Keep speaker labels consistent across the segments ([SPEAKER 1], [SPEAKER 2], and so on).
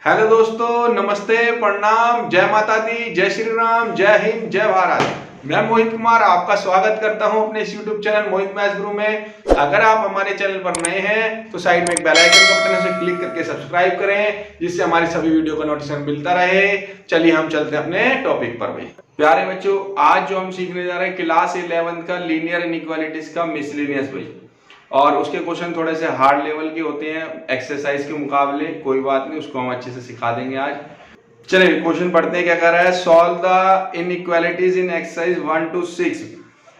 [SPEAKER 1] Hello दोस्तों, नमस्ते, प्रणाम, जय माता दी, जय श्री राम, जय हिंद, जय भारत। मैं मोहित कुमार आपका स्वागत करता हूं अपने इस YouTube चैनल मोहित मैथ्स गुरु में। अगर आप हमारे चैनल पर नए हैं तो साइड में एक बेल आइकन का बटन है, उसे क्लिक करके सब्सक्राइब करें, जिससे हमारी सभी वीडियो का नोटिफिकेशन मिलता रहे। चलिए हम चलते हैं अपने टॉपिक पर भाई। प्यारे बच्चों, आज जो हम सीखने जा रहे हैं क्लास 11 का लीनियर इनइक्वालिटीज का मिसलेनियस भाई, और उसके क्वेश्चन थोड़े से हार्ड लेवल के होते हैं एक्सरसाइज के मुकाबले। कोई बात नहीं, उसको हम अच्छे से सिखा देंगे आज। चलिए क्वेश्चन पढ़ते हैं। क्या कर रहा है? Solve the inequalities in exercise 1 to 6।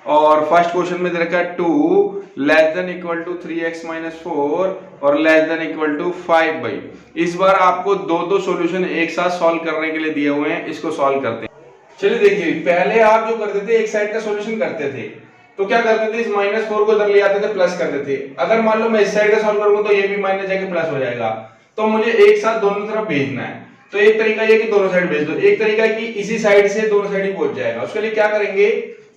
[SPEAKER 1] और फर्स्ट क्वेश्चन में दे रखा है 2 less than equal to 3x - 4 और लेस देन इक्वल टू 5 भाई। इस बार आपको दो सॉल्यूशन एक साथ सॉल्व करने के लिए दिए हुए हैं, इसको सॉल्व करते हैं। चलिए देखिए, पहले आप जो करते थे एक साइड का सॉल्यूशन करते थे, तो क्या करते थे, इस -4 को इधर ले आते थे, प्लस करते थे। अगर मान लो मैं इस साइड का सॉल्व करूंगा तो ये भी माइनस जाके प्लस हो जाएगा। तो मुझे एक साथ दोनों तरफ भेजना है। तो एक तरीका ये कि दोनों साइड भेज दो, एक तरीका कि इसी साइड से दोनों साइड ही पहुंच जाएगा। उसके लिए क्या करेंगे,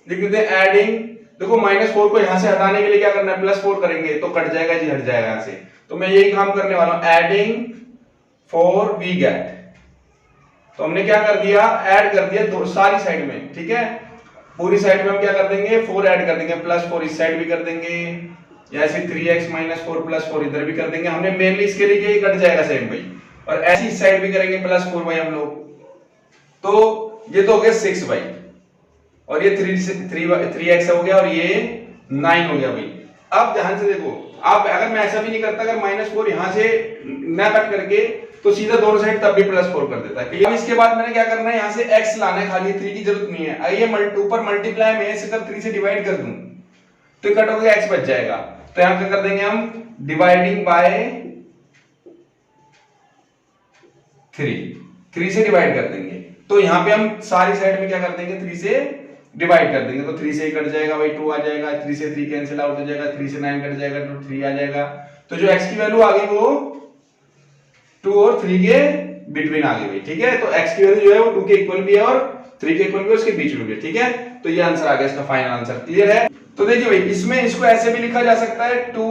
[SPEAKER 1] लिख देते हैं एडिंग। देखो -4 को यहां से हटाने के लिए क्या करना है, +4 करेंगे तो कट जाएगा जी, हट जाएगा यहां से। तो मैं यही काम करने वाला हूं, एडिंग 4 वी गेट। तो हमने क्या कर दिया, ऐड कर दिया दो सारी साइड में, ठीक है। पूरी साइड में हम क्या कर देंगे, 4 ऐड कर देंगे, +4 इस साइड भी कर देंगे, या ऐसे 3x - 4 +4 इधर भी कर देंगे। हमने मेनली इसके लिए कि कट जाएगा सेम भाई, और ऐसी इस साइड भी करेंगे +4 भाई हम लोग। तो ये तो हो गया 6 भाई, और ये 3x हो गया, और ये 9 हो गया भाई। अब ध्यान से देखो, आप अगर मैं ऐसा भी नहीं करता, अगर -4 यहां से ना कट करके तो सीधा दोनों साइड तब भी +4 कर देता है। अब इसके बाद मैंने क्या करना है, यहां से x लाना है, खाली 3 की जरूरत नहीं है। ये ऊपर मल्टीप्लाई में इसे कर 3 से डिवाइड कर दूं तो कट हो गया, x बच जाएगा। तो यहां क्या कर देंगे हम, डिवाइडिंग बाय 3 से डिवाइड कर देंगे। तो यहां पे हम सारी साइड में क्या कर देंगे, 3 से डिवाइड कर देंगे। तो 3 से कट जाएगा भाई, 2 आ जाएगा, 3 से 3 कैंसिल आउट हो जाएगा, 3 से 9 कट जाएगा, तो 3 आ जाएगा। तो जो x की वैल्यू आ गई वो 2 और 3 के बिटवीन आ गई भाई, ठीक है। तो x की वैल्यू जो है वो 2 के इक्वल भी है और 3 के इक्वल भी है, उसके बीच में भी है, ठीक है। तो ये आंसर आ गया, इसका फाइनल आंसर। क्लियर है? तो देखिए भाई, इसमें इसको ऐसे भी लिखा जा सकता है 2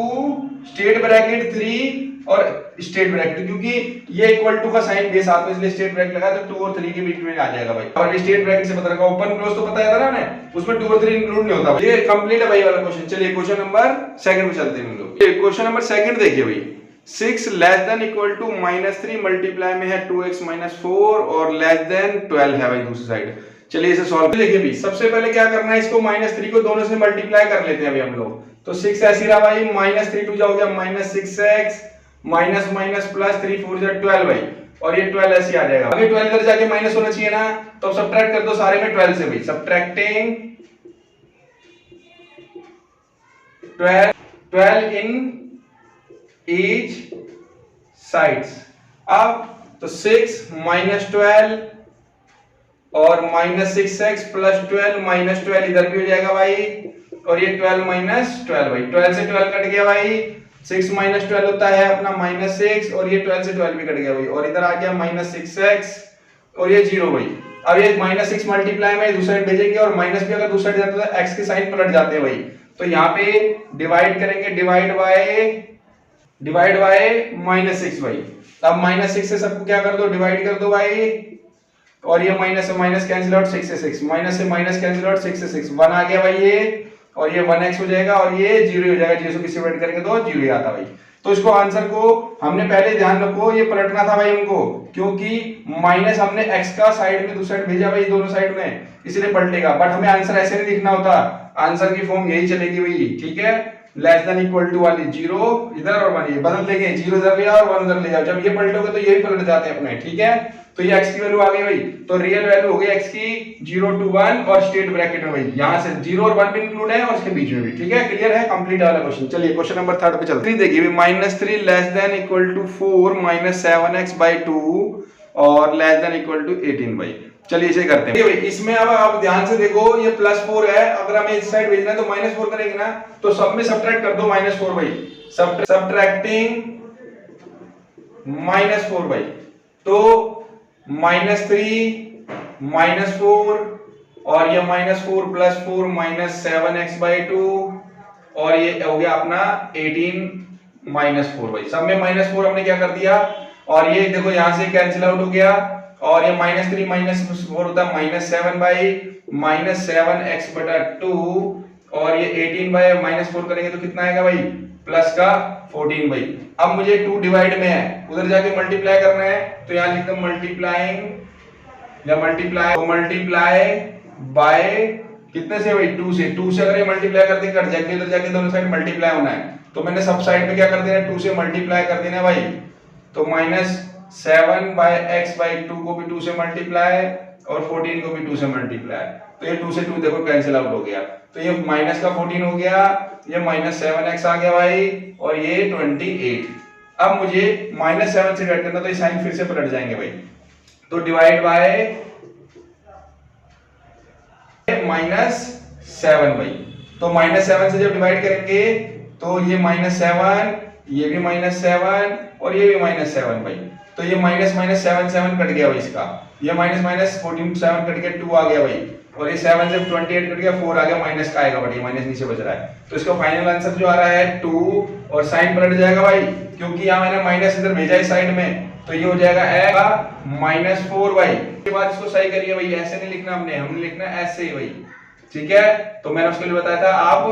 [SPEAKER 1] स्टेट ब्रैकेट 3 और स्टेट ब्रैकेट, क्योंकि ये इक्वल टू का साइन बेस साथ में, इसलिए स्टेट ब्रैकेट लगा तो 2 और 3 के बीच में आ जाएगा भाई। और स्टेट ब्रैकेट से पता लगा, ओपन क्लोज तो पता है ना हमें, उसमें 2 और 3 इंक्लूड नहीं होता। ये कंप्लीट है भाई वाला क्वेश्चन। चलिए क्वेश्चन नंबर 2 में चलते हैं हम लोग। ये क्वेश्चन नंबर 2 देखिए भाई, 6 less than equal to -3 multiply में है 2x - 4 और लेस देन 12 है भाई दूसरी साइड। चलिए इसे सॉल्व देखिए भाई। सबसे पहले क्या करना है, इसको -3 को दोनों से मल्टीप्लाई कर लेते हैं अभी हम लोग। तो 6 ऐसी रहा भाई, -3 2 हो गया -6x माइनस +3 4 12 भाई, और ये 12 ऐसे आ जाएगा। अभी 12 इधर जाके माइनस होना चाहिए ना, तो सब्ट्रैक्ट कर दो सारे में 12 से भाई। Subtracting 12 in each sides. अब तो 6 - 12 और -6x + 12 -12 इधर भी हो जाएगा भाई, और ये 12 - 12 भाई, 12 से 12 कट गया भाई। 6 - 12 होता है अपना -6, और ये 12 से 12 भी कट गया भाई, और इधर आ गया -6x और ये 0 भाई। अब ये -6 मल्टीप्लाई में दूसरी साइड भेजेंगे, और माइनस भी अगर दूसरी साइड जाता है तो x के साइन पलट जाते हैं भाई। तो यहाँ पे डिवाइड करेंगे, डिवाइड बाय -6 भाई। अब -6 से सबको क्या कर दो, डिवाइड कर दो भाई, और ये माइनस से माइनस कैंसिल आउट, 6 से 6 माइनस से माइनस कैंसिल आउट, 6 से 6 1 आ गया भाई ये, और ये 1x हो जाएगा, और ये 0 हो जाएगा। 0 से किसी डिवाइड करेंगे तो 0 ही आता भाई। तो इसको आंसर को हमने पहले ध्यान रखो, ये पलटना था भाई हमको, क्योंकि माइनस हमने x का साइड में दूसरी साइड भेजा भाई, दोनों साइड में, इसलिए पलटेगा। बट हमें आंसर ऐसे नहीं लिखना होता, आंसर की फॉर्म यही चलेगी भाई, ठीक है। लेस देन इक्वल टू वाली 0 इधर और 1 ये बदल देंगे, 0 इधर ले आओ और 1 उधर ले जाओ। जब ये पलटोगे तो यही पलट जाते हैं अपने, ठीक है। तो ये x की वैल्यू आ गई भाई, तो रियल वैल्यू हो गई x की 0 to 1 और स्टेट ब्रैकेट में भाई, यहां से 0 और 1 भी इंक्लूड है और इसके बीच में भी, ठीक है। क्लियर है? कंप्लीट वाला क्वेश्चन। चलिए क्वेश्चन नंबर 3 पे चलते हैं। देखिए -3 less than equal to 4 -7x/2 और लेस देन इक्वल टू 18 भाई। चलिए इसे करते हैं भाई। इसमें अब आप ध्यान से देखो, ये +4 है, अगर हमें इस साइड भेजना है तो -4 करेंगे ना, तो सब में सब्ट्रैक्ट कर दो -4 भाई। सब्ट्रैक्टिंग -4 भाई, तो -3 -4 और ये -4 + 4 -7x/2, और ये हो गया अपना 18 -4 भाई। सब में -4 हमने क्या कर दिया, और ये देखो यहाँ से कैंसिल आउट हो गया, और ये -3 -4 होता है -7/-7x/2, और ये 18 बाय -4 करेंगे तो कितना आएगा भाई, प्लस का 14 भाई। अब मुझे 2 डिवाइड में है, उधर जाके मल्टीप्लाई करना है, तो यहाँ लिखता हूं मल्टीप्लाइंग या मल्टीप्लाई, तो मल्टीप्लाई बाय कितने से भाई, 2 से। 2 से अगर ये मल्टीप्लाई करते कट जाएंगे, उधर जाके दोनों साइड मल्टीप्लाई होना है, तो मैंने सब साइड में क्या कर देना है, 2 से मल्टीप्लाई कर देना है भाई। तो -7/x/2 को भी 2 से मल्टीप्लाई, और 14 को भी 2 से मल्टीप्लाई, तो ये 2 से 2 देखो कैंसिल आउट हो गया, तो ये माइनस का 14 हो गया, ये -7x आ गया भाई, और ये 28। अब मुझे -7 से डिवाइड करना, तो ये साइन फिर से पलट जाएंगे भाई, तो डिवाइड बाय -7 भाई। तो -7 से जब डिवाइड करेंगे तो ये -7, ये भी -7, और ये भी -7 भाई, तो ये -7 कट गया भाई इसका, ये -14 7 कट गया, 2 आ गया भाई, और ये 7 से 28 कट गया, 4 आ गया, माइनस का आएगा बट ये माइनस नीचे बच रहा है, तो इसका फाइनल आंसर जो आ रहा है 2, और साइन पलट जाएगा भाई, क्योंकि यहाँ मैंने माइनस इधर भेजा इस साइड में, तो ये हो जाएगा -4 भाई। इसके बाद इसको सही करिए भाई, ऐसे नहीं लिखना हमने लिखना ऐसे ही भाई, ठीक है। तो मैंने उसके लिए बताया था आप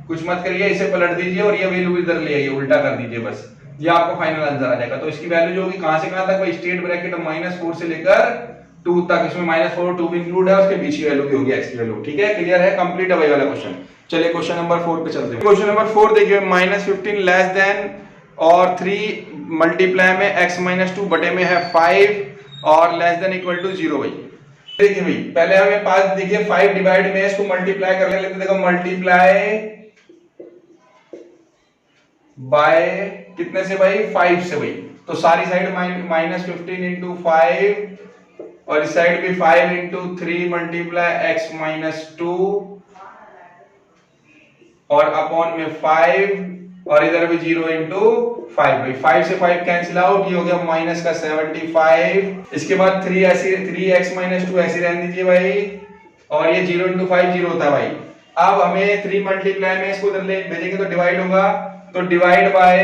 [SPEAKER 1] कुछ मत करिए, इसे पलट दीजिए और ये वैल्यू इधर ले आइए, उल्टा कर दीजिए बस, ये आपको फाइनल आंसर आ जाएगा। तो इसकी वैल्यू जो होगी कहां से कहां तक भाई, स्टेट ब्रैकेट -4 से लेकर 2 तक, इसमें -4 2 भी इंक्लूड है, उसके बीच की वैल्यू भी होगी x की वैल्यू, ठीक है। क्लियर है, कंप्लीट है भाई वाला क्वेश्चन। चलिए क्वेश्चन नंबर 4 पे चलते हैं। क्वेश्चन नंबर 4 देखिए, -15 लेस देन और 3 मल्टीप्लाई में x-2 बटे में है 5 और लेस देन इक्वल टू 0 भाई। देखिए भाई, पहले हमें पास देखिए 5 डिवाइड में इसको मल्टीप्लाई कर लेते, देखो मल्टीप्लाई बाय कितने से भाई, 5 से भाई, तो सारी साइड -15 इंटू 5, और इस साइड भी 5 इंटू 3 मल्टीप्लाई x-2, और अपॉन में 5, और इधर भी 0 इंटू 5 भाई, 5 से 5 कैंसिल आउट, ये हो गया माइनस का 75। इसके बाद 3x-2 ऐसे रहने दीजिए भाई, और ये 0 इंटू 5 0 होता है भाई। अब हमें 3 मल्टीप्लाई में इसको उधर ले भेजेंगे तो डिवाइड होगा, तो डिवाइड बाय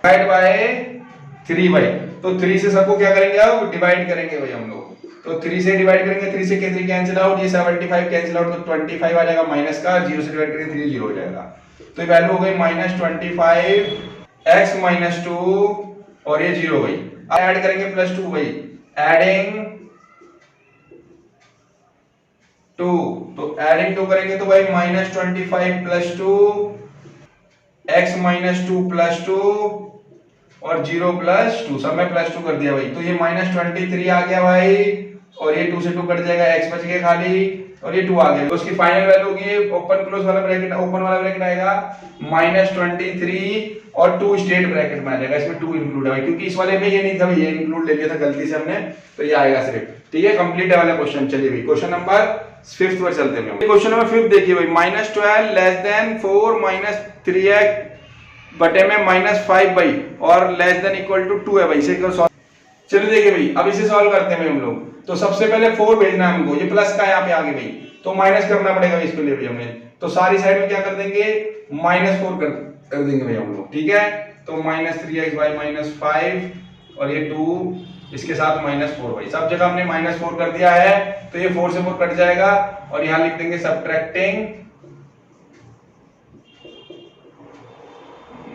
[SPEAKER 1] 3 भाई, तो 3 से सबको क्या करेंगे, अब डिवाइड करेंगे भाई हम लोग, तो 3 से डिवाइड करेंगे, 3 से 3 कैंसिल आउट, ये 75 कैंसिल आउट, तो 25 आ जाएगा माइनस का, 0 से डिवाइड करेंगे 3 0 हो जाएगा, तो ये वैल्यू हो गई -25 x-2, और ये 0 भाई। अब ऐड करेंगे +2 भाई, एडिंग 2, तो एडिंग 2 करेंगे तो भाई -25 + 2 x-2 + 2 और 0 + 2, सब में +2 कर दिया भाई, तो ये -23 आ गया भाई, और ये 2 से 2 कट जाएगा, x बच गया खाली, और ये 2 आ गया, तो उसकी फाइनल वैल्यू होगी, ओपन क्लोज वाला ब्रैकेट, ओपन वाला ब्रैकेट आएगा -23 और 2 स्टेट ब्रैकेट में आ जाएगा, इसमें 2 इंक्लूड है भाई, क्योंकि इस वाले में ये नहीं था भाई, ये इंक्लूड ले लिया था गलती से हमने, तो ये आएगा सिर्फ, ठीक है। कंप्लीट है वाला क्वेश्चन। चलिए भाई क्वेश्चन नंबर 5 पर चलते हैं। क्वेश्चन नंबर 5 देखिए भाई, -12 लेस देन 4 -3x बटे में -5 भाई, और लेस देन इक्वल टू 2 है भाई, इसे सॉल्व। चलिए देखिए भाई, अब इसे सॉल्व करते हैं भाई हम लोग। तो सबसे पहले 4 भेजना है हमको, ये प्लस का यहाँ पे आगे भाई, तो माइनस करना पड़ेगा इसके लिए भाई हमें, तो सारी साइड में क्या कर देंगे, -4 कर देंगे भाई हम लोग, ठीक है। तो -3x बाई -5, और ये 2 इसके साथ -4 भाई, सब जगह हमने -4 कर दिया है, तो ये 4 से 4 कट जाएगा, और यहाँ लिख देंगे सब्ट्रैक्टिंग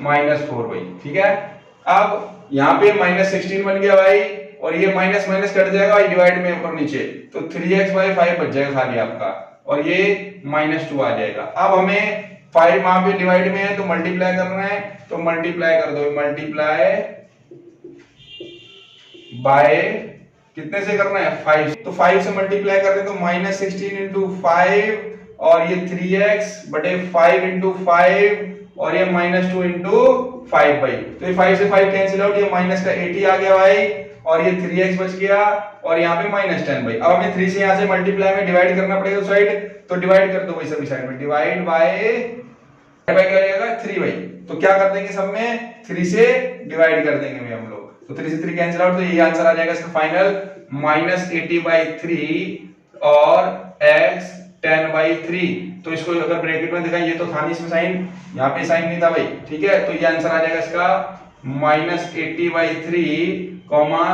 [SPEAKER 1] -4 भाई, ठीक है। अब यहाँ पे -16 बन गया भाई, और ये माइनस माइनस कट जाएगा भाई डिवाइड में ऊपर नीचे, तो 3x/5 बच जाएगा खाली आपका, और ये -2 आ जाएगा। अब हमें 5 वहां पे डिवाइड में है तो मल्टीप्लाई करना है, तो मल्टीप्लाई कर दो, मल्टीप्लाई बाय कितने से करना है, 5, तो 5 से मल्टीप्लाई कर दे तो -16 इंटू 5, और ये 3x/5 इंटू 5, और ये -2 इंटू 5 भाई, तो ये 5 से 5 कैंसिल आउट, ये माइनस का 80 आ गया भाई, और ये 3x बच गया, और यहाँ पे -10 भाई। अब हमें 3 से यहाँ से मल्टीप्लाई में डिवाइड करना पड़ेगा उस साइड, तो डिवाइड कर दो भाई सभी साइड में, डिवाइड बाय क्या हो जाएगा 3 भाई, तो क्या कर देंगे सब में 3 से डिवाइड कर देंगे भाई हम लोग, तो 3 से 3 कैंसिल आउट, तो ये आंसर आ जाएगा इसका फाइनल -80/3 और x 10/3। तो इसको अगर ब्रैकेट में दिखाएं, ये तो था नहीं इसमें साइन, यहाँ पे साइन नहीं था भाई, ठीक है, तो ये आंसर आ जाएगा इसका -80/3 कॉमा,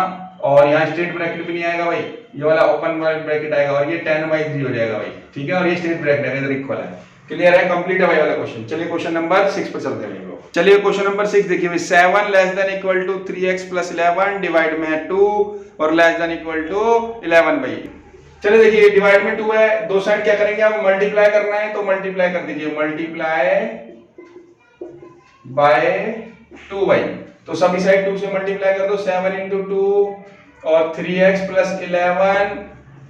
[SPEAKER 1] और यहाँ स्ट्रेट ब्रैकेट भी नहीं आएगा भाई, ये वाला ओपन ब्रैकेट आएगा, और ये 10/3 हो जाएगा भाई, ठीक है, और ये स्ट्रेट ब्रैकेट आएगा, इधर इक्वल है। क्लियर है, कंप्लीट है भाई वाला क्वेश्चन। चलिए क्वेश्चन नंबर 6 पर चलते हैं लोग। चलिए क्वेश्चन नंबर 6 देखिए भाई, 7 <= 3x + 11 डिवाइड में है 2 और <= 11 भाई। चलिए देखिए डिवाइड में 2 है, दो साइड क्या करेंगे आप, मल्टीप्लाई करना है, तो मल्टीप्लाई कर दीजिए, मल्टीप्लाई बाय 2 भाई, तो सभी साइड 2 से मल्टीप्लाई कर दो, 7 × 2 और 3x + 11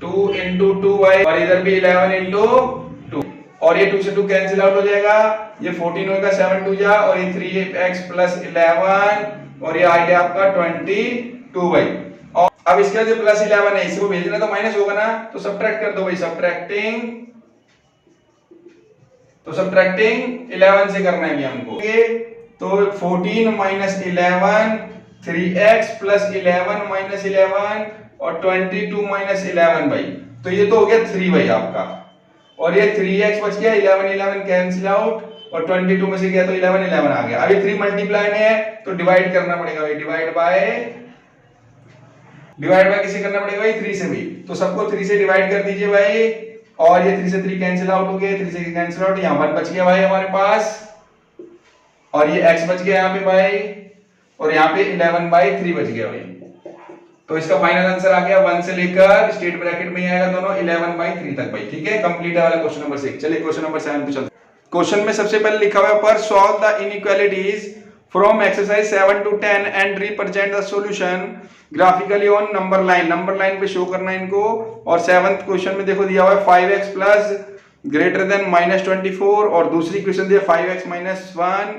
[SPEAKER 1] 2 × 2 भाई, और इधर भी 11 × 2, और ये 2 से 2 कैंसिल आउट हो जाएगा, ये 14 होगा, 7 2 जा, और ये 3x + 11 और ये आ गया आपका 22 भाई। और अब इसके बाद +11 है, इसको भेजना तो माइनस होगा ना, तो सब्ट्रैक्ट कर दो भाई, सब्ट्रैक्टिंग 11 से करना है हमको, तो 14 - 11 3x + 11 - 11 और 22 - 11 भाई, तो ये तो हो गया 3 भाई आपका, और ये 3x बच गया, 11 कैंसिल आउट, और 22 में से गया तो 11 आ गया। अब ये 3 मल्टीप्लाई में है तो डिवाइड करना पड़ेगा भाई, डिवाइड बाय किसे करना पड़ेगा भाई, 3 से भी, तो सबको 3 से डिवाइड कर दीजिए भाई, और ये 3 से 3 कैंसिल आउट हो गए, 3 से कैंसिल आउट, यहाँ 1 बच गया भाई हमारे पास, और ये x बच गया यहाँ पे भाई, और यहाँ पे 11/3 बच गया भाई। तो इसका फाइनल आंसर आ गया 1 से लेकर स्ट्रेट ब्रैकेट में ही आएगा दोनों 11/3 तक भाई, ठीक है, कंप्लीट है वाला क्वेश्चन नंबर 6। चलिए क्वेश्चन नंबर 7 पे चलते हैं। क्वेश्चन में सबसे पहले लिखा हुआ है पर solve the inequalities from exercise 7 to 10 and represent the solution graphically on number line पे शो करना है इनको। और 7th क्वेश्चन में देखो दिया हुआ है 5x + -24, और दूसरी क्वेश्चन दिया 5x - 1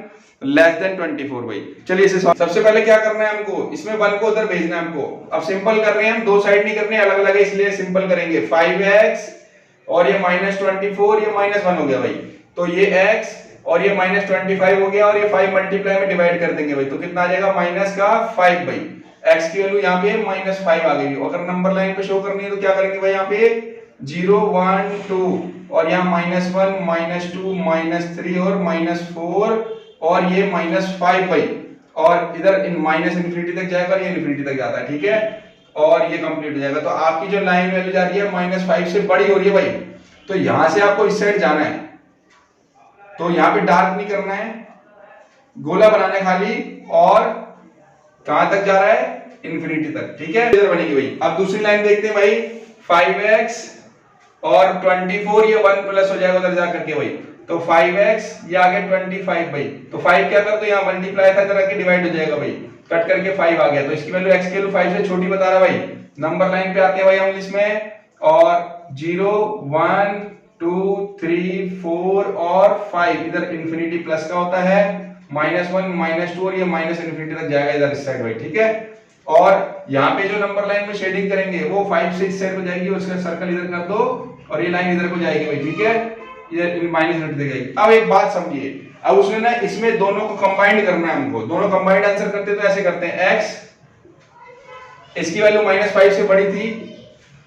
[SPEAKER 1] <= 24 भाई। चलिए इसे सबसे पहले क्या करना है हमको, इसमें 1 को उधर भेजना है हमको। अब सिंपल कर रहे हैं हम, दो साइड नहीं करनी, अलग अलग है, इसलिए सिंपल करेंगे। 5x और ये -24, ये -1 हो गया भाई, तो ये x और ये -25 हो गया, और ये 5 मल्टीप्लाई में डिवाइड कर देंगे भाई, तो कितना आ जाएगा -5 भाई। x की वैल्यू यहाँ पे -5 आ गई। अगर नंबर लाइन पे शो करनी है तो क्या करेंगे भाई, यहाँ पे 0 1 2 और यहाँ -1 -2 -3 और -4 और ये -5 भाई, और इधर इनफिनिटी तक जाएगा, ये इनफिनिटी तक जाता है, ठीक है, और ये कंप्लीट हो जाएगा। तो आपकी जो लाइन वैल्यू जा रही है -5 से बड़ी हो रही है भाई, तो यहां से आपको इस साइड जाना है, तो यहाँ पे डार्क नहीं करना है, गोला बनाना है खाली, और कहां तक जा रहा है, इनफिनिटी तक, ठीक है, इधर बनेगी भाई। अब दूसरी लाइन देखते हैं भाई, 5x और 24, ये 1 प्लस हो जाएगा उधर जा करके भाई, तो 5x ये आ गया 25 भाई, तो 5 क्या कर दो, यहाँ मल्टीप्लाई था इधर आके डिवाइड हो जाएगा भाई, कट करके 5 आ गया, तो इसकी वैल्यू x की वैल्यू 5 से छोटी बता रहा भाई। नंबर लाइन पे आते हैं भाई हम इसमें, और 0 1 2 3 4 और 5 इधर इनफिनिटी प्लस का होता है, -1 -2 और ये माइनस इनफिनिटी तक जाएगा इधर इस साइड भाई, ठीक है। और यहाँ पे जो नंबर लाइन में शेडिंग करेंगे वो 5 से इस साइड को जाएगी, उसका सर्कल इधर कर दो, और ये लाइन इधर को जाएगी भाई, ठीक है, ये माइनस इनफिनिटी तक जाएगी। अब एक बात समझिए, अब उसमें ना इसमें दोनों को कंबाइंड करना है हमको, दोनों कंबाइंड आंसर करते तो ऐसे करते हैं, x इसकी वैल्यू -5 से बड़ी थी,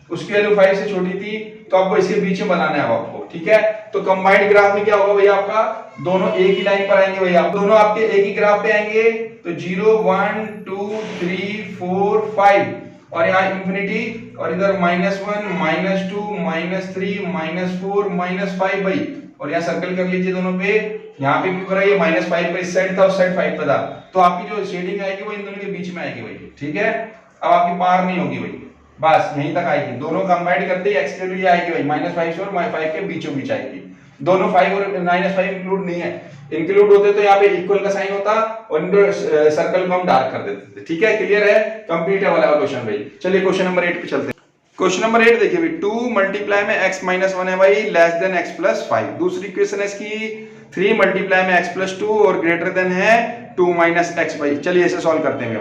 [SPEAKER 1] उसकी वैल्यू 5 से छोटी थी, तो आपको इसके बीच में बनाना है आपको, ठीक है। तो कंबाइंड ग्राफ में क्या होगा भैया, आपका दोनों एक ही लाइन पर आएंगे भैया, दोनों आपके एक ही ग्राफ पे आएंगे, तो 0 1 2 3 4 5 और यहाँ इनफिनिटी, और इधर -1 -2 -3 -4 -5 भाई, और यहाँ सर्कल कर लीजिए दोनों पे। यहाँ पे क्यों करा, ये -5 पे इस साइड था, उस साइड 5 पे था, तो आपकी जो शेडिंग आएगी वो इन दोनों के बीच में आएगी भाई, ठीक है। अब आपकी पार नहीं होगी भाई, बस यहीं तक आएगी, दोनों कंबाइंड करते ही x की वैल्यू आएगी भाई, -5 से और -5 के बीचों बीच आएगी। दोनों 5 और -5 इंक्लूड नहीं है, इंक्लूड होते तो यहाँ पे इक्वल का साइन होता, और इनको सर्कल को हम डार्क कर देते थे, ठीक है, क्लियर है, कंप्लीट है वाला क्वेश्चन भाई। चलिए क्वेश्चन नंबर 8 पे चलते हैं। क्वेश्चन नंबर 8 देखिए भाई, 2 मल्टीप्लाई में x - 1 है भाई, <= x + 5। दूसरी क्वेश्चन है इसकी 3 मल्टीप्लाई में x + 2 और > है 2 - x भाई। चलिए इसे सॉल्व करते हैं।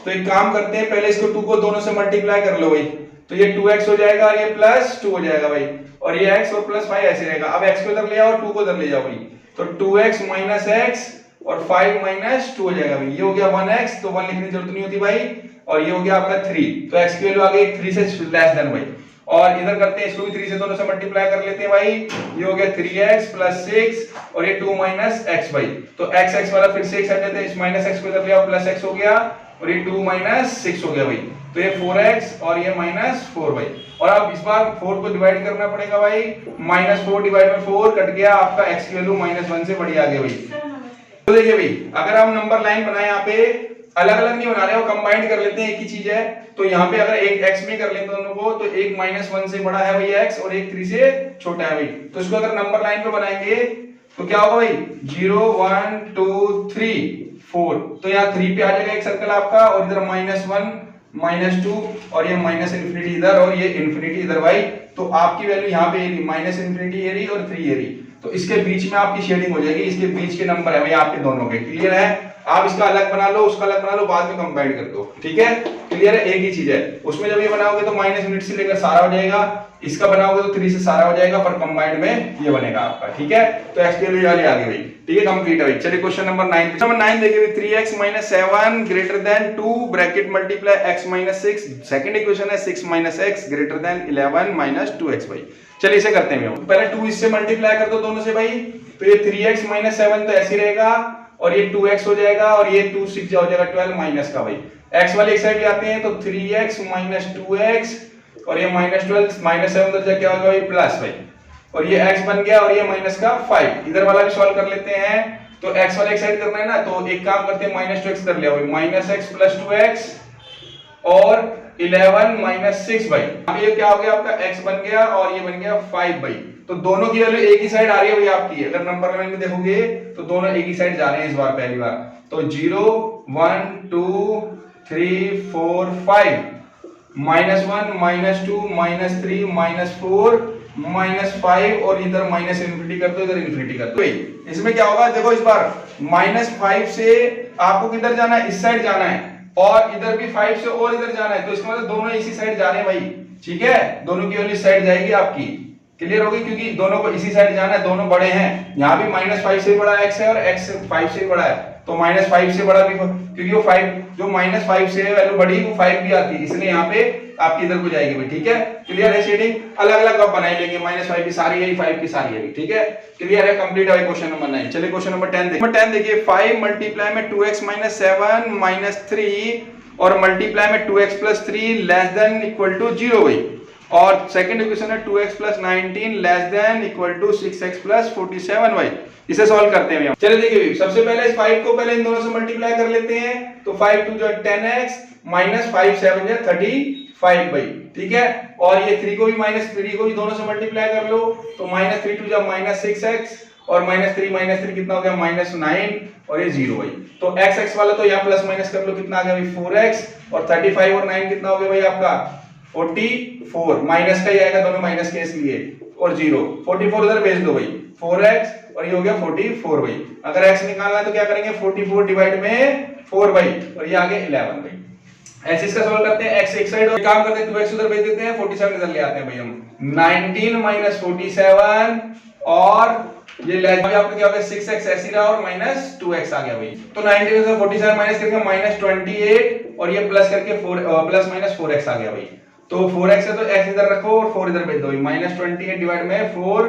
[SPEAKER 1] तो एक काम करते हैं, पहले इसको 2 को दोनों से मल्टीप्लाई कर लो भाई, तो ये 2x हो जाएगा और ये +2 हो जाएगा भाई, और ये x और +5 ऐसे रहेगा। अब x को इधर ले आओ और 2 को इधर ले जाओ भाई, तो 2x - x और 5 - 2 हो जाएगा भाई, ये हो गया 1x, तो 1 लिखने की जरूरत नहीं होती भाई, और ये हो गया आपका 3, तो x की वैल्यू आ गई 3 से लेस देन भाई, और इधर करते हैं इसको भी 3 से दोनों से मल्टीप्लाई कर लेते हैं भाई। ये हो गया 3x + 6 और ये 2 - x भाई। तो x वाला फिर से x हट जाते हैं, इस -x को इधर ले आओ, +x हो गया और ये 2 - 6 हो गया भाई। तो ये 4x और ये -4 भाई। और अब इस बार 4 को डिवाइड करना पड़ेगा भाई। -4 डिवाइड में 4 कट गया, आपका x की वैल्यू -1 से बड़ी आ गई भाई। तो देखिए भाई, अगर हम नंबर लाइन बनाए यहाँ पे अलग अलग नहीं बना रहे हो, कंबाइंड कर लेते हैं, एक ही चीज है। तो यहाँ पे अगर एक x में कर लेते हैं दोनों को, तो एक -1 से बड़ा है भाई x और एक 3 से छोटा है भाई। तो इसको अगर नंबर लाइन पे बनाएंगे तो क्या होगा भाई, 0 1 2 3 4। तो यहाँ 3 पे आ जाएगा एक सर्कल आपका, और इधर -1 -2 और ये -∞ इधर और ये इन्फिनिटी इधर भाई। तो आपकी वैल्यू यहाँ पे -∞ ये रही और 3 ये रही। तो इसके बीच में आपकी शेडिंग हो जाएगी, इसके बीच के नंबर है भाई आपके दोनों के। क्लियर है? आप इसका अलग बना लो, उसका अलग बना लो, बाद में कंबाइन कर दो। ठीक है, क्लियर है? एक ही चीज है। उसमें जब ये बनाओगे तो -यूनिट से लेकर सारा हो जाएगा, इसका बनाओगे तो 3 से सारा हो जाएगा, पर कंबाइंड में ये बनेगा आपका। ठीक है, तो x की वैल्यू वाली आ गई भाई। ठीक है, कंप्लीट है भाई। चलिए क्वेश्चन नंबर 9 पे। नंबर 9 देखिए, 3x - 7 > 2 bracket multiply x - 6। Second equation है 6 - x > 11 - 2x भाई। चलिए इसे करते हैं। पहले 2 इससे मल्टीप्लाई कर दो दोनों से भाई। तो ये 3x - 7 तो ऐसे ही रहेगा, और ये 2x हो जाएगा, और ये 2 6 हो जाएगा 12 माइनस का भाई। x वाले एक साइड ले आते हैं, तो 3x - 2x और ये -12 -7 उधर जाके होगा भाई प्लस भाई, और ये x बन गया, और ये माइनस का 5। इधर वाला भी सॉल्व कर लेते हैं। तो x वाले एक साइड करना है ना, तो एक काम करते हैं, -2x कर लिया भाई, -x + 2x और 11 - 6 भाई। अब ये क्या हो गया आपका, x बन गया और ये बन गया 5 भाई। तो दोनों की वैल्यू एक ही साइड आ रही है भाई आपकी। अगर नंबर लाइन में देखोगे तो दोनों एक ही साइड जा रहे हैं इस बार, पहली बार। तो 0 1 2 3 4 5 -1 -2 -3 -4 -5 और इधर -∞ कर दो, इधर ∞ कर दो। इसमें क्या होगा देखो, इस बार -5 से आपको किधर जाना है, इस साइड जाना है, और इधर भी 5 से और इधर जाना है। तो इसका मतलब दोनों इसी साइड जा रहे हैं भाई। ठीक है, दोनों की वैल्यू इस साइड जाएगी आपकी। क्लियर होगी, क्योंकि दोनों को इसी साइड जाना है, दोनों बड़े हैं। यहाँ भी -5 से बड़ा x है और x 5 से बड़ा है, तो -5 से बड़ा भी, क्योंकि वो 5 जो -5 से वैल्यू बड़ी वो 5 भी आती है, इसलिए यहाँ पे आपकी इधर को जाएगी भाई। ठीक है, क्लियर है? शेडिंग अलग अलग आप बनाई लेंगे, -5 की सारी है, 5 की सारी है। ठीक है, क्लियर है? कंप्लीट है क्वेश्चन नंबर 9। चलिए क्वेश्चन नंबर 10 देखिए। 10 देखिए, 5 मल्टीप्लाई में 2x - 7 - 3 और मल्टीप्लाई में 2x + 3 <= 0 भाई। और सेकंड इक्वेशन है 2x + 19 <= 6x + 47 भाई। इसे सॉल्व करते हैं। चलिए देखिए, सबसे पहले इस 5 को पहले इन दोनों से मल्टीप्लाई कर लेते हैं। तो 5 2 जो 10x -5 7 जो 35 भाई। ठीक है, और ये 3 को भी दोनों से मल्टीप्लाई कर लो। तो -3 2 जो -6x और -3 कितना हो गया, -9 और ये 0 भाई। तो x वाला तो यहाँ प्लस माइनस कर लो, कितना आ गया भाई 4x, और 35 और 9 कितना हो गया भाई आपका 44। माइनस का ही आएगा, दोनों माइनस के इसलिए, और 0 44 इधर भेज दो भाई, 4x और ये हो गया 44 भाई। अगर x निकालना है तो क्या करेंगे, 44 डिवाइड में 4 भाई, और ये आगे 11 भाई। ऐसे इसका सॉल्व करते हैं। x एक साइड और काम करते हैं, 2x उधर भेज देते हैं, 47 इधर ले आते हैं भाई हम। 19 - 47 और ये लेस भाई आपका क्या हो गया 6x ऐसे रहा, और -2x आ गया भाई। तो 19 से 47 माइनस करके -28 और ये प्लस करके +-4x आ गया भाई। तो 4x है तो x इधर रखो और 4 इधर भेज दो भाई। -28 डिवाइड में 4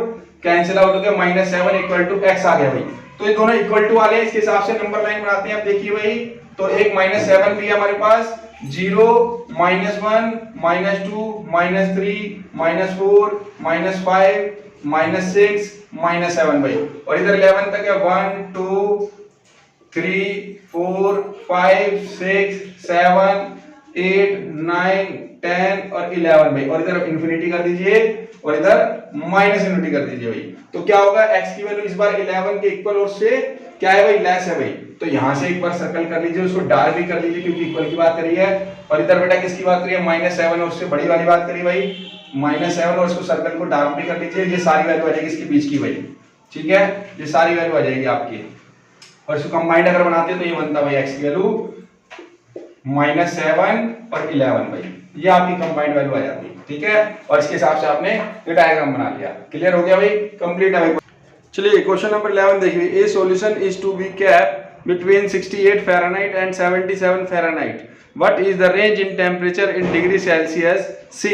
[SPEAKER 1] कैंसिल आउट हो गया, -7 = x आ गया भाई। तो ये दोनों इक्वल टू वाले हैं, इसके हिसाब से नंबर लाइन बनाते हैं। अब देखिए भाई, तो एक -7 भी है हमारे पास, 0 -1 -2 -3 -4 -5 -6 -7 भाई, और इधर 11 तक है, 1 2 3 4 5 6 7 8 9 10 और 11 भाई, और इधर इन्फिनिटी कर दीजिए और इधर -∞ कर दीजिए भाई। तो क्या होगा, x की वैल्यू इस बार 11 के इक्वल और से क्या है भाई, लेस है भाई। तो यहां से एक बार सर्कल कर लीजिए, उसको डार्क भी कर लीजिए क्योंकि इक्वल की बात करी है, और इधर बेटा किसकी बात करी है, -7 और उससे बड़ी वाली बात करी भाई, -7, और इसको सर्कल को डार्क भी कर लीजिए। ये सारी वैल्यू आ जाएगी इसके बीच की भाई। ठीक है, ये सारी वैल्यू आ जाएगी आपकी, और इसको कंबाइंड अगर बनाते हैं तो ये बनता भाई x की वैल्यू -7 और 11 भाई, ये आपकी कंबाइंड वैल्यू आ जाती है। ठीक है, और इसके हिसाब से आपने ये डायग्राम बना लिया। क्लियर हो गया भाई, कंप्लीट है भाई। चलिए क्वेश्चन नंबर 11 देखिए, a solution is to be kept between 68 Fahrenheit and 77 Fahrenheit. What is the range in temperature in degree Celsius? C.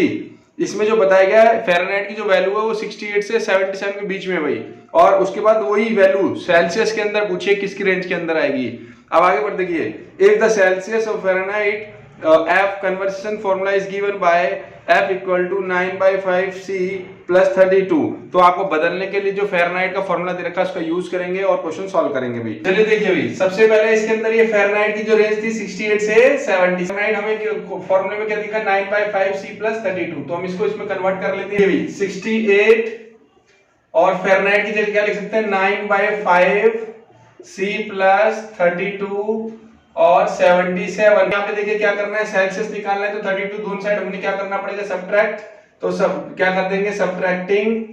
[SPEAKER 1] इसमें जो बताया गया है फ़ारेनहाइट की जो वैल्यू है वो 68 से 77 के बीच में है भाई, और उसके बाद वही वैल्यू सेल्सियस के अंदर पूछिए किसकी रेंज के अंदर आएगी। अब आगे बढ़ देखिए, if the Celsius of Fahrenheit F conversion formula is given by F equal to 9/5C plus 32। तो आपको बदलने के लिए जो फ़ारेनहाइट का फॉर्मूला दे रखा है उसका यूज करेंगे और क्वेश्चन सॉल्व करेंगे भाई। चलिए देखिए भाई, सबसे पहले इसके अंदर ये फ़ारेनहाइट की जो रेंज थी 68 से 70, फ़ारेनहाइट हमें फॉर्मूले में क्या दिखा 9/5C प्लस 32, तो हम इसको इसमें कन्वर्ट कर लेते हैं भाई 68, और फ़ारेनहाइट की जगह क्या लिख सकते हैं 9/5C प्लस 32 और 77। यहाँ पे देखिए क्या करना है, सेल्सियस निकालना है, तो 32 दोनों साइड हमने क्या करना पड़ेगा सब्ट्रैक्ट, तो सब क्या कर देंगे सब्ट्रैक्टिंग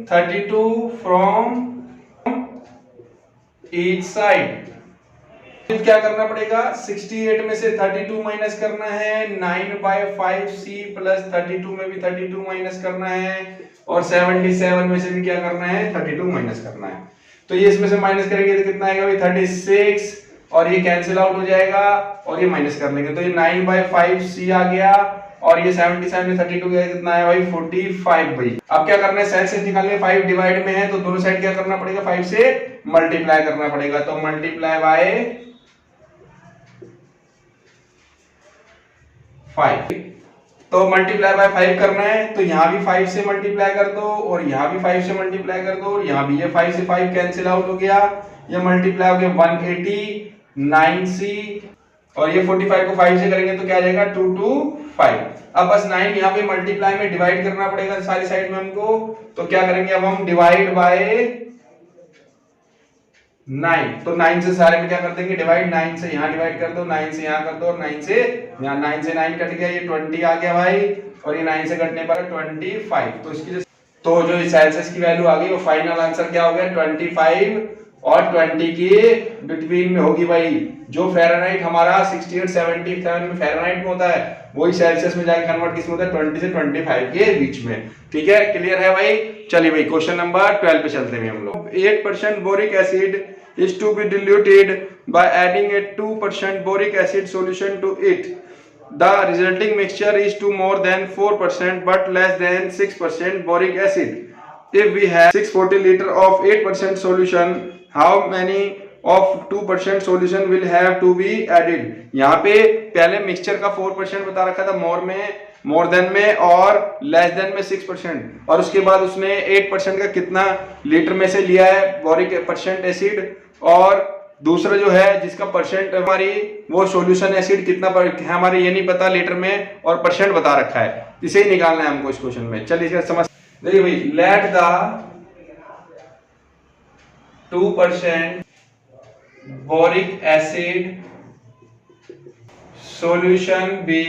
[SPEAKER 1] 32 फ्रॉम ईच साइड। क्या करना पड़ेगा 68 में से 32 माइनस करना है, 9/5C प्लस 32 में भी 32 माइनस करना है, और 77 में से भी क्या करना है 32 माइनस करना है। तो ये इसमें से माइनस करेंगे तो कितना आएगा भाई 36, और ये कैंसिल आउट हो जाएगा और ये माइनस कर लेंगे, तो ये 9/5C आ गया, और ये 77 में 32 गया कितना है भाई 45 भाई। अब क्या करना है सेल्सियस निकालने, 5 डिवाइड में है तो दोनों साइड क्या करना पड़ेगा 5 से मल्टीप्लाई करना पड़ेगा, तो मल्टीप्लाई बाय 5, तो मल्टीप्लाई बाय 5 करना है, तो यहां भी 5 से मल्टीप्लाई कर दो और यहां भी 5 से मल्टीप्लाई कर दो, और यहां भी ये 5 से 5 कैंसिल आउट हो गया, ये मल्टीप्लाई हो गया 189C, और ये 45 को 5 से करेंगे तो क्या आ जाएगा 225। अब बस 9 यहाँ पे मल्टीप्लाई में डिवाइड करना पड़ेगा सारी साइड में हमको, तो क्या करेंगे अब हम डिवाइड बाय 9, तो 9 से सारे में क्या कर देंगे डिवाइड, 9 से यहाँ डिवाइड कर दो, 9 से यहाँ कर दो, और 9 से यहाँ, 9 से 9 कट गया, ये 20 आ गया भाई, और ये 9 से कटने पर 25। तो इसकी तो जो सेल्सियस की वैल्यू आ गई वो फाइनल आंसर क्या हो गया 25 और 20 के बिटवीन में होगी भाई। जो फ़ारेनहाइट हमारा 68 77 में फ़ारेनहाइट में होता है वही सेल्सियस में जाके कन्वर्ट किस में होता है 20 से 25 के बीच में। ठीक है, क्लियर है भाई। चलिए भाई क्वेश्चन नंबर 12 पे चलते हैं हम लोग। 8% boric acid is to be diluted by adding a 2% boric acid solution to it. The resulting mixture is to more than 4% but less than 6% boric acid. If we have 640 liter of 8% solution, how many of 2% solution will have to be added? यहाँ पे पहले mixture का 4% बता रखा था more than में और less than में 6%, और उसके बाद उसने 8% का कितना लीटर में से लिया है बोरिक परसेंट एसिड, और दूसरा जो है जिसका परसेंट हमारी वो सॉल्यूशन एसिड कितना है हमारे ये नहीं पता लीटर में, और परसेंट बता रखा है, इसे ही निकालना है हमको इस क्वेश्चन में। चलिए समझ देखिए भाई, let the 2% boric acid solution be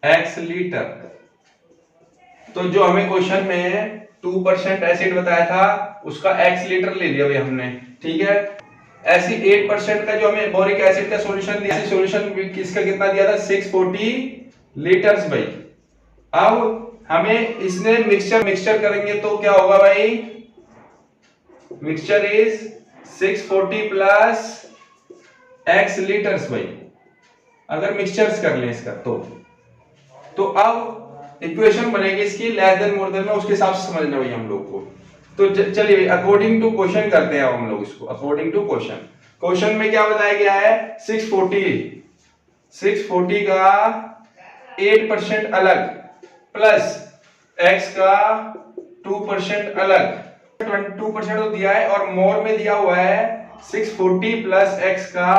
[SPEAKER 1] x litre. तो जो हमें क्वेश्चन में 2% एसिड बताया था उसका x लीटर ले लिया भाई हमने। ठीक है, ऐसी 8% का जो हमें बोरिक एसिड का सॉल्यूशन दिया, सॉल्यूशन किसका कितना दिया था 640 लीटर्स भाई। अब हमें इसने मिक्सचर करेंगे तो क्या होगा भाई, mixture is 640 plus x litres भाई, अगर मिक्सचर्स कर लें इसका तो अब इक्वेशन बनेगी इसकी लेस देन मोर देन में, उसके हिसाब से समझना भाई हम लोग को। तो चलिए अकॉर्डिंग टू क्वेश्चन करते हैं हम लोग इसको। अकॉर्डिंग टू क्वेश्चन में क्या बताया गया है 640 का 8% अलग प्लस x का 2% अलग, 2% तो दिया है और मोर में दिया हुआ है 640 प्लस x का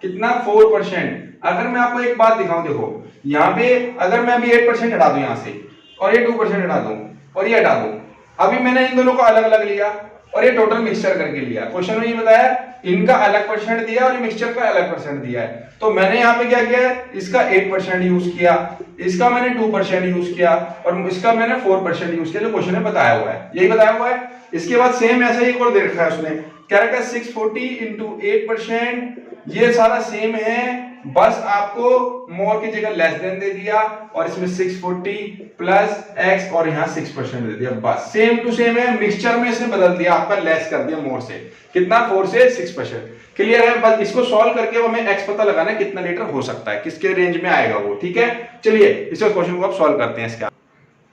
[SPEAKER 1] कितना 4%। अगर मैं आपको एक बात दिखाऊं, देखो यहाँ पे अगर मैं अभी 8% हटा दूं यहाँ से और ये 2% हटा दूं और ये हटा दूं, अभी मैंने इन दोनों को अलग अलग लिया और ये टोटल मिक्सचर करके लिया। क्वेश्चन में ये बताया इनका अलग परसेंट दिया और ये मिक्सचर का अलग परसेंट दिया है, तो मैंने यहाँ पे क्या किया है, इसका 8% यूज किया, इसका मैंने 2% यूज किया और इसका मैंने 4% यूज किया, जो क्वेश्चन में बताया हुआ है यही बताया हुआ है। इसके बाद सेम ऐसा ही एक और दे रखा है उसने, क्या रखा है 640 इंटू 8%, ये सारा सेम है, बस आपको मोर की जगह लेस देन दे दिया और इसमें 640 प्लस x और यहाँ 6% दे दिया, बस सेम टू सेम है। मिक्सचर में इसने बदल दिया, आपका लेस कर दिया मोर से, कितना 4 से 6%। क्लियर है? बस इसको सॉल्व करके हमें x पता लगाना है कितना लीटर हो सकता है, किसके रेंज में आएगा वो। ठीक है, चलिए इस क्वेश्चन को अब सॉल्व करते हैं इसका।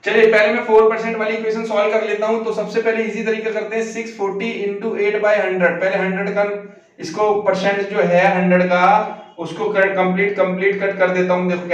[SPEAKER 1] चलिए पहले मैं 4% वाली इक्वेशन सॉल्व कर लेता हूं। तो सबसे पहले इजी तरीका करते हैं, 640 into 8/100। पहले 100 का इसको परसेंट जो है 100 का उसको कंप्लीट कट कर देता हूं। देखो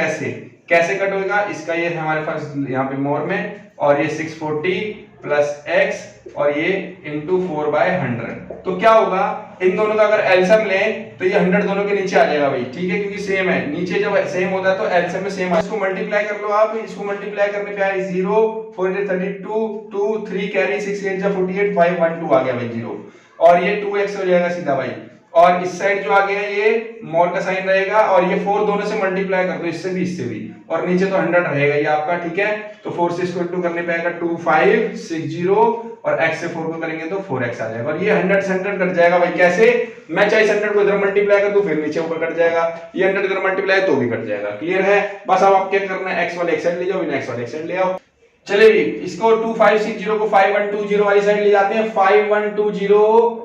[SPEAKER 1] कैसे कट होगा इसका, ये हमारे पास यहाँ पे मोर में, और ये 640 प्लस x और ये इंटू 4/100। तो क्या होगा, इन दोनों का अगर एलसीएम लें तो ये 100 दोनों के नीचे आ जाएगा भाई। ठीक है, क्योंकि सेम है, नीचे जब सेम होता है तो एलसीएम में सेम। इसको मल्टीप्लाई कर लो आप, इसको मल्टीप्लाई करने पे आए 0 4 32 2 3 कैरी 6 8 48 5 1 2 आ गया भाई 0, और ये 2x हो जाएगा सीधा भाई। और इस साइड जो आ गया ये मोर का साइन रहेगा, और ये 4 दोनों से मल्टीप्लाई कर दो, इससे भी, और नीचे तो 100 रहेगा ये आपका। ठीक है, तो 4 से इसको इंटू करने पे आएगा 2560, और x से 4 को करेंगे तो 4x आ जाएगा, और ये 100 से 100 कट जाएगा भाई। कैसे, मैं चाहे 100 को इधर मल्टीप्लाई कर दूं फिर नीचे ऊपर कट जाएगा, ये 100 इधर मल्टीप्लाई तो भी कट जाएगा। क्लियर है? बस अब आप क्या करना है, x वाले एक साइड ले जाओ, x वाले एक साइड ले आओ। चलिए भी इसको 2560 को 5120 वाली साइड ले जाते हैं, 5120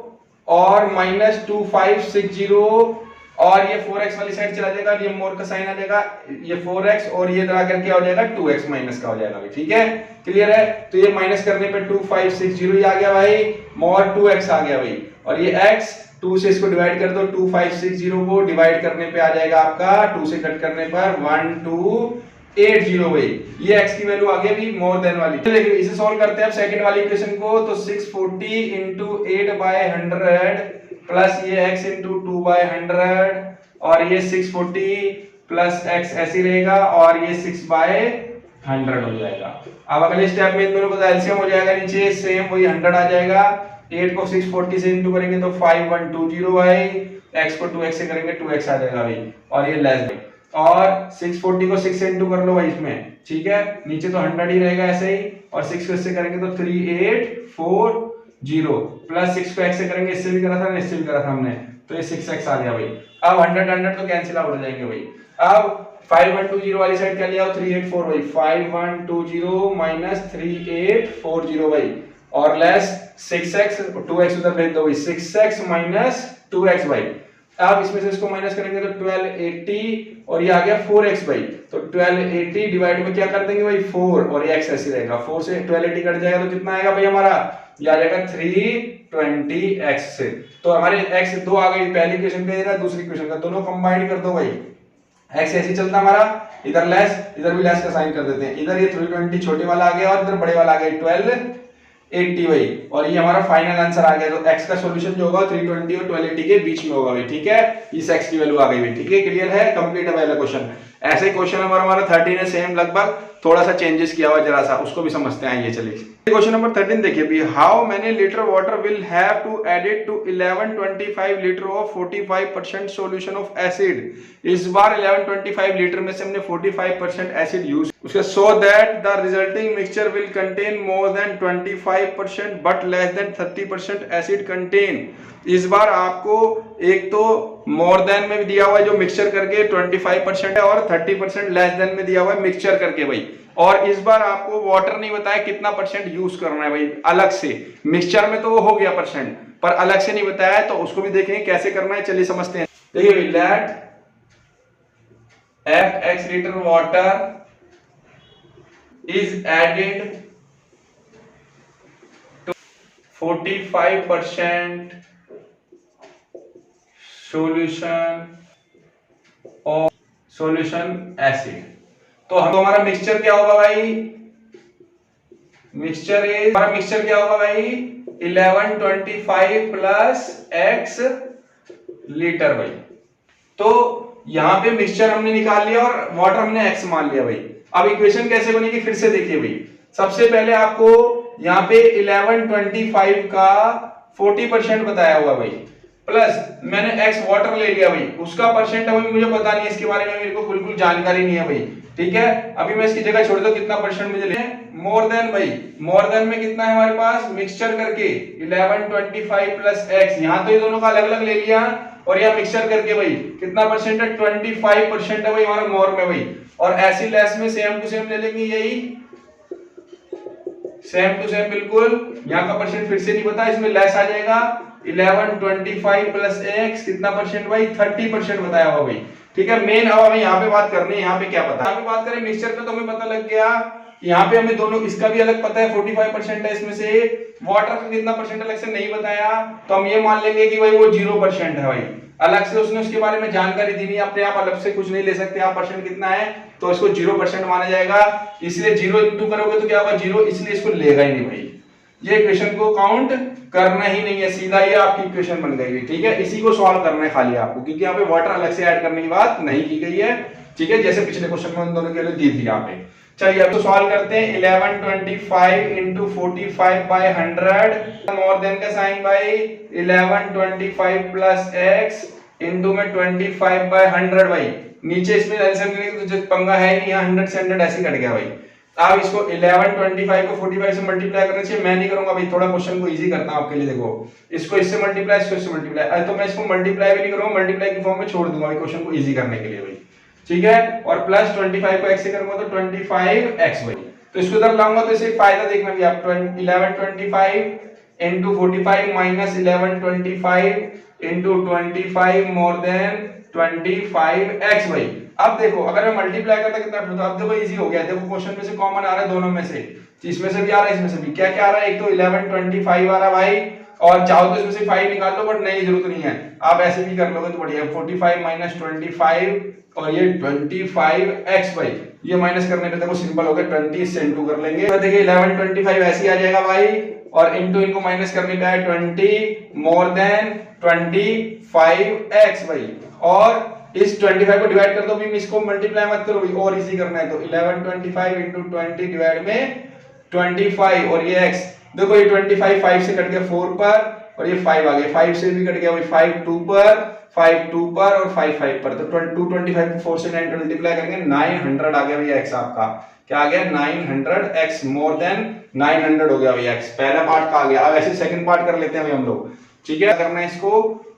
[SPEAKER 1] और माइनस 2560, और ये 4x वाली साइड चला जाएगा, ये मोर का साइन आ जाएगा, ये 4x, और ये इधर आकर क्या हो जाएगा 2x माइनस का हो जाएगा भाई। ठीक है, क्लियर है? तो ये माइनस करने पे 2560 ही आ गया भाई, मोर 2x आ गया भाई, और ये x 2 से इसको डिवाइड कर दो, 2560 को डिवाइड करने पे आ जाएगा आपका 2 से कट करने पर 1280 भाई। ये x की वैल्यू आ गई अभी मोर देन वाली। देखिए इसे सॉल्व करते हैं अब सेकंड वाली इक्वेशन को। तो 640 into 8/100 प्लस ये x into 2/100, और ये 640 प्लस x ऐसे रहेगा, और ये 6/100 हो जाएगा। अब अगले स्टेप में इन दोनों का एलसीएम हो जाएगा, नीचे सेम वही 100 आ जाएगा, 8 को 640 से इंटू करेंगे तो 5120 भाई, x को 2x से करेंगे 2x आ जाएगा भाई, और ये लेस भाई, और 640 को 6 से इंटू कर लो भाई इसमें। ठीक है, नीचे तो 100 ही रहेगा ऐसे ही, और 6 को इससे करेंगे तो 3840, प्लस 6 को x से करेंगे, इससे भी करा था इससे भी करा था हमने, तो ये 6x आ गया भाई। अब 100 तो कैंसिल आउट हो जाएंगे भाई। अब 5120 वाली साइड क्या लिया 384 भाई, 5120 माइनस 3840 भाई, और लेस 6x, 2x उधर भेज दो भाई, 6x माइनस 2x भाई। अब इसमें से इसको माइनस करेंगे तो 1280, और ये आ गया 4x भाई, तो 1280 डिवाइड में क्या कर देंगे भाई 4, और ये x ऐसे रहेगा, 4 से 1280 कट जाएगा तो कितना आएगा भाई हमारा, ये आ जाएगा 320x से। तो हमारे x 2 आ गई, पहली इक्वेशन का ये दूसरी इक्वेशन का, दोनों कंबाइन कर दो भाई, x ऐसे चलता हमारा, इधर लेस इधर भी लेस का साइन कर देते हैं, इधर ये 320 छोटे वाला आ गया, और इधर बड़े वाला आ गया 1280 भाई, और ये हमारा फाइनल आंसर आ गया। तो x का सॉल्यूशन जो होगा 320 और 1280 के बीच में होगा भाई। ठीक है, इस x की वैल्यू आ गई भाई। ठीक है, क्लियर है? कंप्लीट है पहला क्वेश्चन। ऐसे क्वेश्चन हमारा 13 है सेम, लगभग थोड़ा सा चेंजेस किया हुआ जरा सा, उसको भी समझते हैं। ये चलिए क्वेश्चन नंबर 13 देखिए भी, how many litre water will have to added to 1125 litre of 45% solution of acid. इस बार 1125 लीटर में से हमने 45% एसिड यूज, उसके so that the resulting mixture will contain more than 25% but less than 30% acid contain. इस बार आपको एक तो मोर देन में भी दिया हुआ है जो मिक्सचर करके 25% है, और 30% लेस देन में दिया हुआ है मिक्सचर करके भाई, और इस बार आपको वाटर नहीं बताया कितना परसेंट यूज करना है भाई अलग से। मिक्सचर में तो वो हो गया परसेंट, पर अलग से नहीं बताया, तो उसको भी देखेंगे कैसे करना है। चलिए समझते हैं। देखिए भाई, let fx litre water is added to 45% solution acid. तो हमारा मिक्सचर क्या होगा भाई, हमारा मिक्सचर क्या होगा भाई 1125 प्लस x लीटर भाई। तो यहां पे मिक्सचर हमने निकाल लिया और वाटर हमने x मान लिया भाई। अब इक्वेशन कैसे बनेगी फिर से देखिए भाई। सबसे पहले आपको यहाँ पे 1125 का 40% बताया हुआ भाई, प्लस मैंने x वाटर ले लिया भाई, उसका परसेंट अभी मुझे पता नहीं है, इसके बारे में मेरे को बिल्कुल जानकारी नहीं है भाई। ठीक है, अभी मैं इसकी जगह छोड़ दो, कितना परसेंट मुझे ले मोर देन भाई, मोर देन में कितना है हमारे पास मिक्सचर करके 1125 प्लस x, यहाँ तो ये दोनों का अलग अलग ले लिया, और यहाँ मिक्सचर करके भाई कितना परसेंट है 25% है भाई हमारा मोर में भाई। और ऐसी लेस में सेम टू सेम ले लेंगे, यही सेम टू सेम बिल्कुल, यहाँ का परसेंट फिर से नहीं पता, इसमें लेस आ जाएगा, 1125 प्लस x कितना परसेंट भाई 30% बताया हुआ भाई। ठीक है, मेन अब हमें यहाँ पे बात करनी है, यहाँ पे क्या पता, यहाँ पे बात करें मिक्सचर पे तो हमें पता लग गया, यहाँ पे हमें दोनों इसका भी अलग पता है 45% है इसमें से, वाटर का कितना परसेंट अलग से नहीं बताया, तो हम ये मान लेंगे कि भाई वो 0% है भाई, अलग से उसने उसके बारे में जानकारी दी नहीं, अपने आप अलग से कुछ नहीं ले सकते आप, परसेंट कितना है तो इसको 0% माना जाएगा, इसलिए 0 इंटू करोगे तो क्या होगा 0, इसलिए इसको लेगा ही नहीं भाई, ये इक्वेशन को काउंट करना ही नहीं है, सीधा ये आपकी इक्वेशन बन गई। ठीक है, इसी को सॉल्व करना है खाली आपको, क्योंकि यहाँ पे वाटर अलग से ऐड करने की बात नहीं की गई है। ठीक है, जैसे पिछले क्वेश्चन में उन दोनों के लिए दी थी यहाँ पे। चलिए अब तो सॉल्व करते हैं। 1125 इंटू 45 बाय 100 मोर देन का साइन भाई 1125 प्लस एक्स इंटू में 25 बाय 100 भाई, नीचे इसमें एलसीएम करेंगे तो पंगा है नहीं, यहाँ 100 से 100 ऐसे कट गया भाई। अब इसको 1125 को 45 से मल्टीप्लाई करना चाहिए, मैं नहीं करूंगा भाई, थोड़ा क्वेश्चन को इजी करता हूं आपके लिए। देखो इसको इससे मल्टीप्लाई, इसको इससे मल्टीप्लाई, तो मैं इसको मल्टीप्लाई भी नहीं करूंगा, मल्टीप्लाई की फॉर्म में छोड़ दूंगा भाई क्वेश्चन को इजी करने के लिए भाई। ठीक है, और प्लस 25 को x से करूंगा तो 25x भाई, तो इसको इधर लाऊंगा तो इसे फायदा देखना भी आप, 1125 into 45 minus 1125 into 25 more than 25x भाई। अब देखो अगर मैं मल्टीप्लाई करता कितना होता, अब देखो इजी हो गया, देखो क्वेश्चन में से कॉमन आ रहा है दोनों में से, इसमें से भी आ रहा है इसमें से भी, क्या क्या आ रहा है, एक तो 1125 आ रहा है भाई, और चाहो तो इसमें से 5 निकाल लो, बट नहीं जरूरत नहीं है, आप ऐसे भी कर लोगे तो बढ़िया। 45 माइनस 25 और ये 25x भाई, ये माइनस करने पे देखो सिंपल हो गया, 20 से इंटू कर लेंगे तो देखिए 1125 ऐसे ही आ जाएगा भाई, और इंटू इनको माइनस करने पे है 20 मोर देन 25x भाई, और इस 25 को डिवाइड कर दो भी, इसको मल्टीप्लाई मत करो भी, और इजी करना है तो 1125 इंटू 20 डिवाइड में 25 और ये x, देखो ये 25 5 से कट गया 4 पर, और ये 5 आ गया, 5 से भी कट गया भाई, 5 2 पर, 5 2 पर और 5 5 पर, तो 225 को 4 से 9 मल्टीप्लाई करेंगे 900 आ गया भैया x आपका, क्या आ गया 900x मोर देन 900 हो गया भैया x, पहला पार्ट का आ गया। अब ऐसे सेकंड पार्ट कर लेते हैं भाई हम लोग। ठीक है, करना है इसको,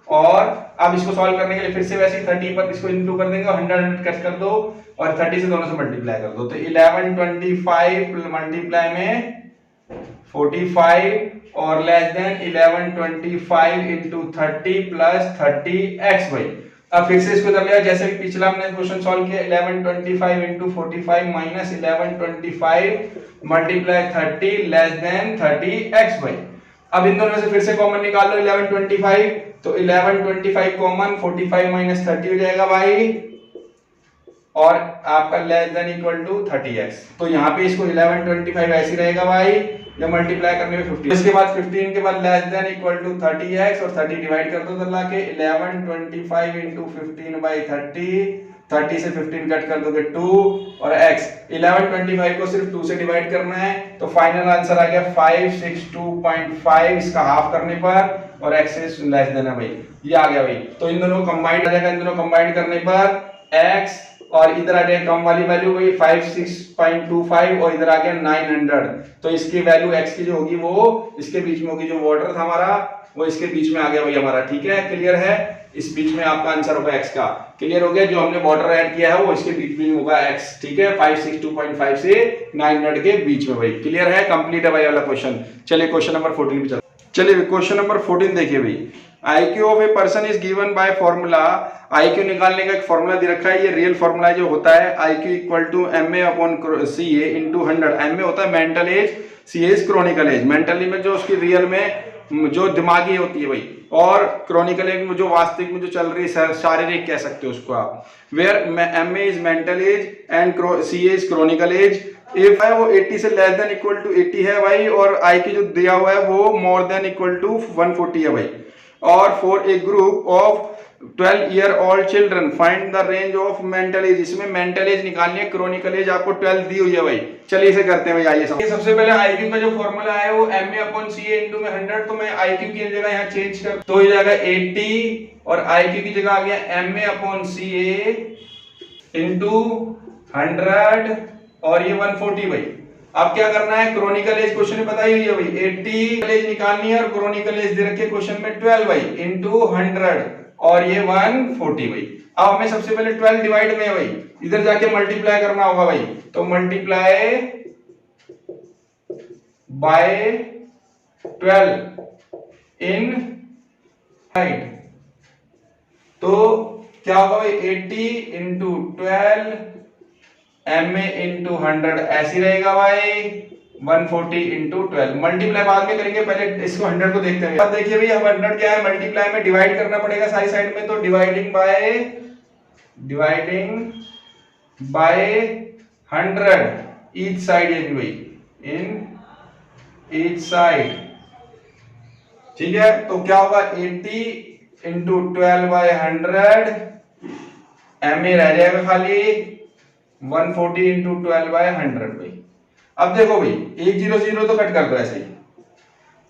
[SPEAKER 1] और अब इसको सॉल्व करने के लिए फिर से वैसे ही 30 पर इसको इंटू कर देंगे, 100 कट कर दो और 30 से दोनों से मल्टीप्लाई कर दो, तो 1125 मल्टीप्लाई में 45 और less than 1125 into 30 plus 30x भाई। अब फिर से इसको इधर ले, जैसे कि पिछला हमने क्वेश्चन सॉल्व किया 1125 into 45 minus 1125 multiply 30 less than 30x भाई। अब इन दोनों में से फिर से कॉमन निकाल लो 1125, तो 1125 कॉमन, 45 माइनस 30 हो जाएगा भाई, और आपका less than equal to 30x, तो यहाँ पे इसको 1125 ऐसे रहेगा भाई, जब मल्टीप्लाई करने में 15, इसके बाद 15 के बाद less than equal to 30x और 30 डिवाइड कर दो तो ला के 1125 इंटू 15 बाई 30 से 15 कट कर दोगे 2 और x, 1125 को सिर्फ 2 से डिवाइड करना है, तो फाइनल आंसर आ गया 562.5 इसका हाफ करने पर, और x इज लेस देन है भाई, ये आ गया भाई। तो इन दोनों को कंबाइंड आ जाएगा, इन दोनों कंबाइंड करने पर x और इधर आ जाएगा कम वाली वैल्यू वही 56.25 और इधर आ गया 900, तो इसकी वैल्यू x की जो होगी वो इसके बीच में होगी, जो वाटर था हमारा वो इसके बीच में आ गया भाई हमारा। ठीक है, क्लियर है, इस बीच में आपका आंसर होगा x का, क्लियर हो गया, जो हमने वाटर ऐड किया है वो इसके बीच में होगा x। ठीक है, 562.5 से 900 के बीच में भाई, क्लियर है, कंप्लीट है भाई वाला क्वेश्चन। चलिए क्वेश्चन नंबर 14 पे चलते हैं। चलिए क्वेश्चन नंबर 14 देखिए भाई, IQ of a person is given by formula, IQ निकालने का एक फॉर्मूला दे रखा है, ये रियल फॉर्मूला जो होता है IQ equal to MA upon CA into 100, MA होता है mental age, CA is chronicle age, mentally में जो उसकी रियल में जो दिमागी होती है भाई, और क्रोनिकल एज में जो वास्तविक में जो चल रही है शारीरिक कह सकते हो उसको आप, where MA is mental age and CA is chronicle age, if है वो 80 से लेस देन इक्वल टू 80 है भाई, और IQ जो दिया हुआ है वो मोर देन इक्वल टू 140 है भाई, और for a group of 12 year old children find the range of mental as, इसमें मेंटल एज निकालनी है, क्रोनिकल एज आपको 12 दी हुई है भाई। चलिए इसे करते हैं भाई, आइए सबसे पहले IQ का जो फॉर्मूला है वो MA अपॉन CA इंटू में 100, तो मैं IQ की जगह यहाँ चेंज कर तो हो जाएगा 80 और IQ की जगह आ गया MA अपॉन CA इंटू 100 और ये 140 भाई। अब क्या करना है, क्रोनिकल एज क्वेश्चन में बताई हुई है भाई, 80 एज निकालनी है और क्रोनिकल एज दे रखे क्वेश्चन में 12 भाई इंटू 100 और ये 140 भाई। अब हमें सबसे पहले 12 डिवाइड में है भाई, इधर जाके मल्टीप्लाई करना होगा भाई, तो मल्टीप्लाई बाय 12 इन राइट, तो क्या होगा भाई 80 इंटू 12 MA इंटू 100 ऐसी रहेगा भाई 140 इंटू 12। मल्टीप्लाई बाद में करेंगे, पहले इसको 100 को देखते हैं। अब देखिए भाई अब 100 क्या है, मल्टीप्लाई में डिवाइड करना पड़ेगा सारी साइड में, तो डिवाइडिंग बाय 100 ईच साइड, ये भी भाई इन ईच साइड, ठीक है। तो क्या होगा 80 इंटू 12 बाय 100 MA रह जाएगा खाली 140 इंटू 12 बाय 100 भाई। अब देखो भाई 100 तो कट कर दो ऐसे ही।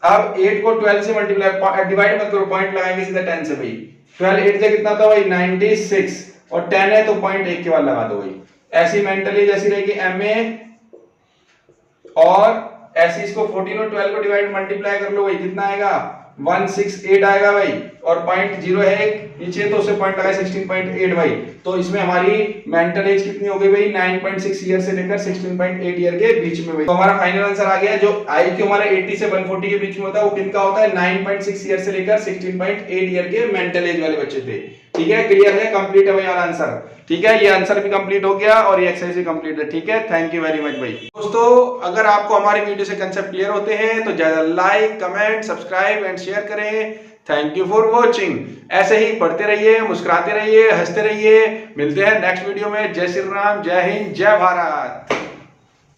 [SPEAKER 1] अब 8 को 12 से मल्टीप्लाई डिवाइड मत करो, पॉइंट लगाएंगे सीधा 10 से भाई। 12 8 से कितना था भाई 96 और 10 है तो पॉइंट 1 के बाद लगा दो भाई। ऐसी मेंटली जैसी रहेगी MA, और ऐसी इसको 14 और 12 को डिवाइड मल्टीप्लाई कर लो भाई, कितना आएगा 168 आएगा भाई, और पॉइंट 0 है नीचे तो उसे पॉइंट लगाए 16.8 भाई। तो इसमें हमारी मेंटल एज कितनी हो गई भाई 9.6 ईयर से लेकर 16.8 ईयर के बीच में भाई। तो हमारा फाइनल आंसर आ गया। जो IQ हमारा 80 से 140 के बीच में होता है वो किनका होता है 9.6 ईयर से लेकर 16.8 ईयर के मेंटल एज वाले बच्चे थे। ठीक है, क्लियर है, कंप्लीट है भाई हमारा आंसर। ठीक है, ये आंसर भी कंप्लीट हो गया और ये एक्सरसाइज भी कंप्लीट है। ठीक है, थैंक यू वेरी मच भाई। दोस्तों अगर आपको हमारी वीडियो से कंसेप्ट क्लियर होते हैं तो ज्यादा like, comment, subscribe and share करें। Thank you for watching. ऐसे ही पढ़ते रहिए, मुस्कुराते रहिए, हंसते रहिए। मिलते हैं नेक्स्ट वीडियो में। जय श्री राम, जय हिंद, जय भारत।